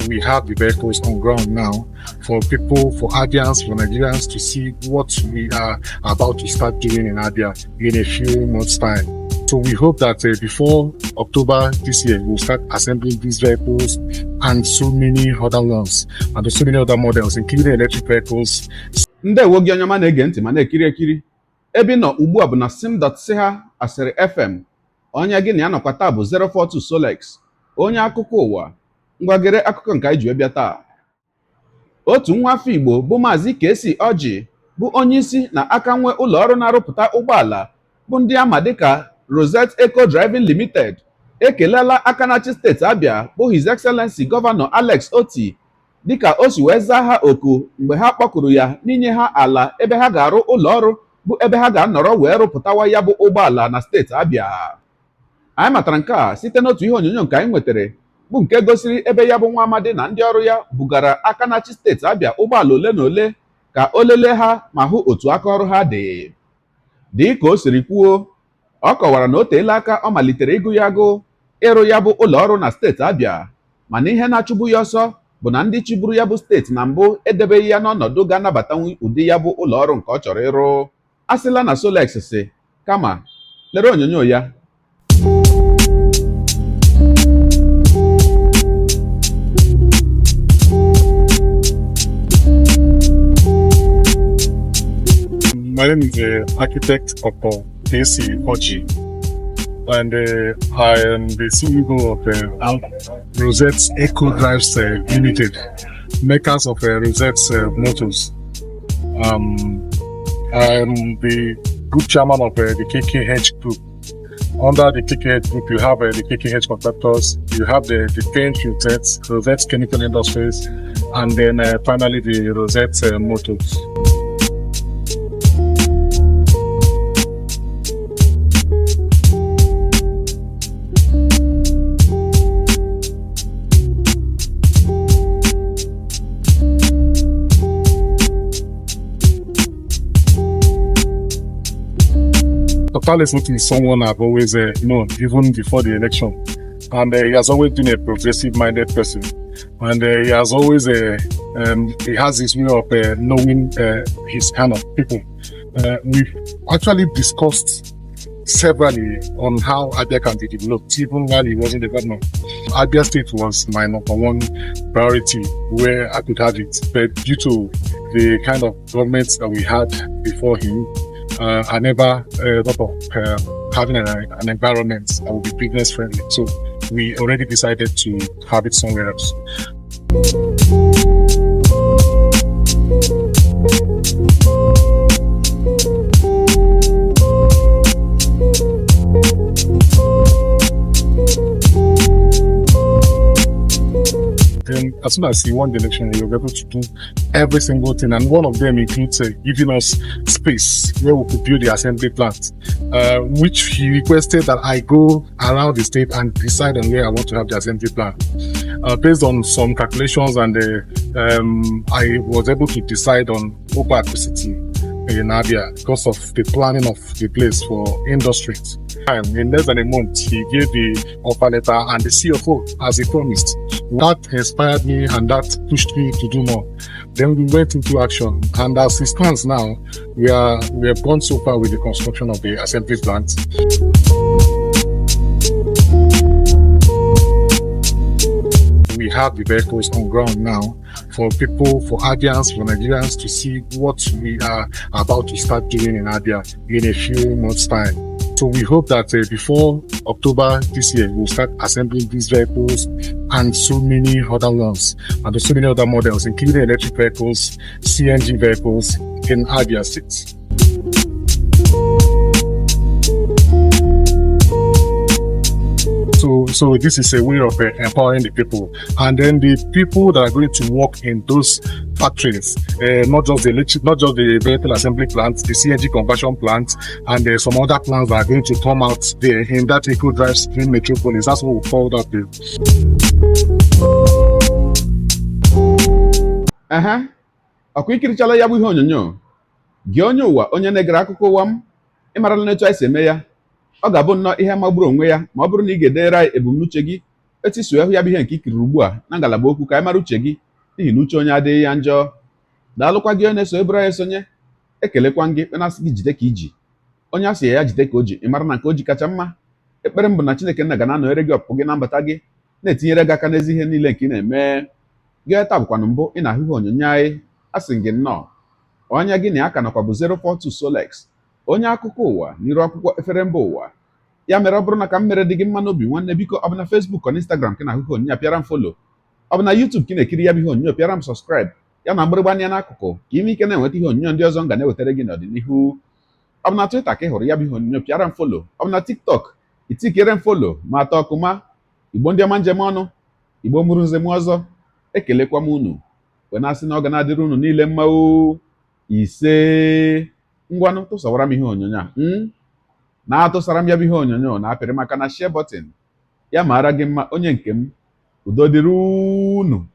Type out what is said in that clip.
we have the vehicles on ground now for people, for Abians, for Nigerians to see what we are about to start doing in Abia in a few months' time. So we hope that before October this year, we'll start assembling these vehicles and so many other ones, and so many other models, including electric vehicles. Ndewo gị onye ọma na-ege ntị ma na-ekiri ekiri. Ebe ị nọ ugbu a bụ na sim.ha asịrị FM. Onye gị na ya nọkwa taa bụ 042 Solex, onye akụkọ ụwa. Ngwagere akụkọ nke anyị ji bịa taa. Otu nwa afọ Igbo bụ Maazị Kesi Oji bụ onye isi na aka nwe ụlọ ọrụ na-arụpụta ụgbọala bụ ndị ama dịka Rosette Eco Driving Limited ekelela aka na-achị steeti Abia bụ His Excellency Gọvanọ Alex Oti dịka o si wee zaa ha oku mgbe ha kpọkuru ya n'inye ha ala ebe ha ga-arụ ụlọ ọrụ bụ ebe ha ga-anọrọ wee rụpụtawa ya bụ ụgbọala na steeti Abia. Anyị matara nke a site n'otu ihe onyonyo nke anyị nwetara bụ nke gosiri ebe ya bụ nwa amadi na ndị ọrụ ya bugara aka na-achị steeti Abia ụgbọala ole na ole ka o lelee ha ma hụ otu aka ọrụ ha dị. Dị ka o siri kwuo, ọ kọwara na o teela aka ọ malitere ịgụ ya agụ ịrụ ya bụ ụlọ ọrụ na steeti Abia, mana ihe na-achụbu ya ọsọ bụ na ndị chịburu ya bụ steeti na mbụ edebeghị ya n'ọnọdụ ga-anabatanwu ụdị ya bụ ụlọ ọrụ nke ọ chọrọ ịrụ. A sịla na Solex si kama lere onyonyo ya. My name is architect Oge Akụkọ and I am the CEO of Rosette Eco Drives Limited, makers of Rosette motors. I'm the group chairman of the KKH group. Under the KKH group, you have the KKH contractors, you have the paint Rosette Chemical Industries, and then finally the Rosette motors. Total is someone I've always known, even before the election. And he has always been a progressive-minded person. And he has always, he has this way of knowing his kind of people. We've actually discussed severally on how Abia can be developed, even while he wasn't the governor. Abia State was my number one priority where I could have it. But due to the kind of government that we had before him, I never thought of having an environment that would be business friendly. So we already decided to have it somewhere else. Then as soon as he won the election, he was able to do every single thing, and one of them includes giving us space where we could build the assembly plant, which he requested that I go around the state and decide on where I want to have the assembly plant. Based on some calculations, and I was able to decide on Oge Akụkọ City in Abia because of the planning of the place for industries. In less than a month, he gave the offer letter and the CFO as he promised. That inspired me and that pushed me to do more. Then we went into action, and as it stands now, we have gone so far with the construction of the assembly plant. We have the vehicles on ground now for people, for Abians, for Nigerians to see what we are about to start doing in Abia in a few months' time. So we hope that before October this year, we'll start assembling these vehicles and so many other ones, and so many other models, including electric vehicles, CNG vehicles in Abia State. So this is a way of empowering the people, and then the people that are going to work in those factories, not just the vehicle assembly plant, the CNG conversion plant, and some other plants that are going to come out there in that Eco Drives in Metropolis. That's what we call that. Ọkwa ikirichala ya bụ ihe onyonyo gị onye ụwa onye na-egere akụkọ ụwa m ịmarala n'etu anyị si eme ya. Ọ ga-abụ nnọọ ihe magburu onwe ya ma ọ bụrụ na ị ga-edere anyị ebumnuche gị etisue hụ ya bụ ihe nke ikiri ugbu a na ngalaba okwu ka anyị mara uche gị, n'ihi na uche onye adịghị ya njọ. Daalụkwa gị onye na-eso eburu anyị esonye, ekelekwa gị kpenasị gị jide ka iji onye a sị ya jide ka o ji, ị mara na nke o ji kacha mma. Ekpere m bụ na Chineke nna ga na-anọnyere gị ọpụpụ gị na mbata gị, na-etinyere gị aka n'ezi ihe niile nke ị na-eme. Gị taa bụkwanụ mbụ ị na-ahụ ihe onyonyo anyị, a sị gị nnọọ. Onye gị na ya ka nọkwa bụ 042 Solex, onye akụkọ ụwa n'iru akwụkwọ efere mba ụwa. Ya mere ọ bụrụ na ka m mere dị gị mma n'obi nwanne, biko ọ bụ na Facebook ọ na Instagram ka ị na-ahụ ihe onyonyo pịara m folo, ọ bụ na YouTube ka ị na-ekiri ya bụ ihe onyonyo pịara m sọskraịb, ya na mgbịrịgba anya n'akụkụ ka ime ike na-enweta ihe onyonyo ndị ọzọ m ga na-ewetara gị n'ọdịnihu. Ọ bụ na Twitter ka ị hụrụ ya bụ ihe onyonyo pịara m folo, ọ bụ na TikTok itikere m folo ma atọ ọkụma. Igbo ndị ọma njem ọnụ, Igbo mụrụ nze m ọzọ, ekelekwa m unu wee na-asị na ọ ga na-adịrị unu niile mma o. Ise ngwanụ tụsawara m ihe onyonyo a na-atụsara m ya bụ ihe onyonyo na-apịrị maka na share button ya mara gị mma onye nke m. Udo dịrị unu.